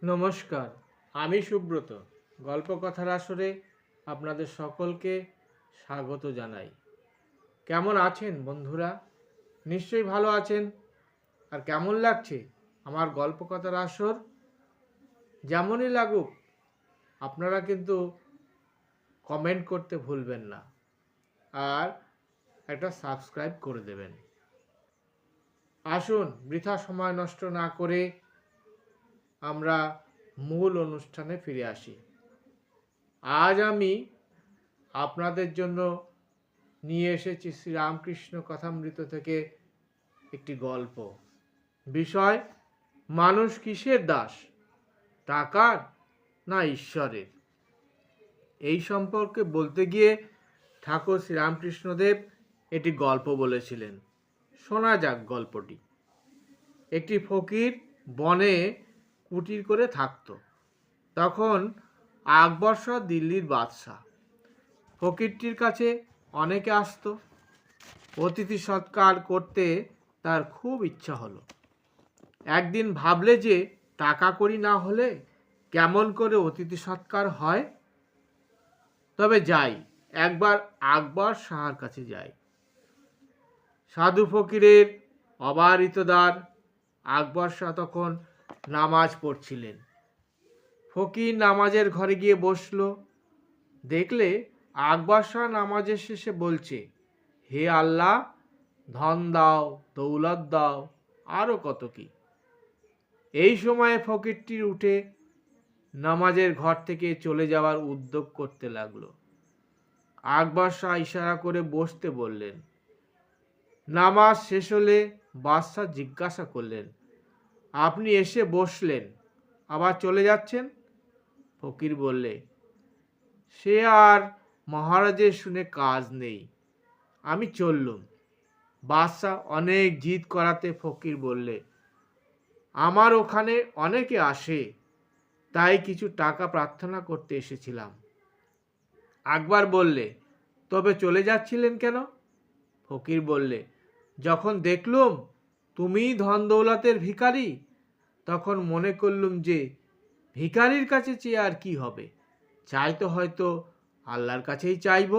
নমস্কার, আমি সুব্রত। গল্পকথার আসরে আপনাদের সকলকে স্বাগত জানাই। কেমন আছেন বন্ধুরা? নিশ্চয়ই ভালো আছেন। আর কেমন লাগছে আমার গল্পকথার আসর? যেমনই লাগুক, আপনারা কিন্তু কমেন্ট করতে ভুলবেন না, আর একটা সাবস্ক্রাইব করে দেবেন। আসুন, বৃথা সময় নষ্ট না করে আমরা মূল অনুষ্ঠানে ফিরে আসি। আজ আমি আপনাদের জন্য নিয়ে এসেছি শ্রীরামকৃষ্ণ কথামৃত থেকে একটি গল্প। বিষয়: মানুষ কিসের দাস, টাকার না ঈশ্বরের? এই সম্পর্কে বলতে গিয়ে ঠাকুর শ্রীরামকৃষ্ণদেব একটি গল্প বলেছিলেন। শোনা যাক গল্পটি। একটি ফকির বনে কুটির করে থাকত। তখন আকবর শাহ দিল্লির বাদশাহ। ফকিরটির কাছে অনেকে আসতো। অতিথি সৎকার করতে তার খুব ইচ্ছা হলো। একদিন ভাবলে যে টাকা কড়ি না হলে কেমন করে অতিথি সৎকার হয়। তবে যাই, একবার আকবর শাহর কাছে যাই। সাধু ফকিরের অবারিত দ্বার। আকবর শাহ তখন নামাজ পড়ছিলেন। ফকির নামাজের ঘরে গিয়ে বসলো। দেখলে আকবর শাহ নামাজের শেষে বলছে, হে আল্লাহ, ধন দাও, দৌলত দাও, আরো কত কি। এই সময়ে ফকিরটি উঠে নামাজের ঘর থেকে চলে যাওয়ার উদ্যোগ করতে লাগলো। আকবর শাহ ইশারা করে বসতে বললেন। নামাজ শেষ হলে বাদশাহ জিজ্ঞাসা করলেন, আপনি এসে বসলেন, আবার চলে যাচ্ছেন? ফকির বললে, সে আর মহারাজের শুনে কাজ নেই, আমি চললুম। বাদশাহ অনেক জিদ করাতে ফকির বললে, আমার ওখানে অনেকে আসে, তাই কিছু টাকা প্রার্থনা করতে এসেছিলাম। আকবর বললে, তবে চলে যাচ্ছিলেন কেন? ফকির বললে, যখন দেখলুম তুমিই ধন দৌলতের ভিখারি, তখন মনে করলুম যে ভিখারির কাছে চেয়ে আর কি হবে, চাই তো হয়তো আল্লাহর কাছেই চাইব।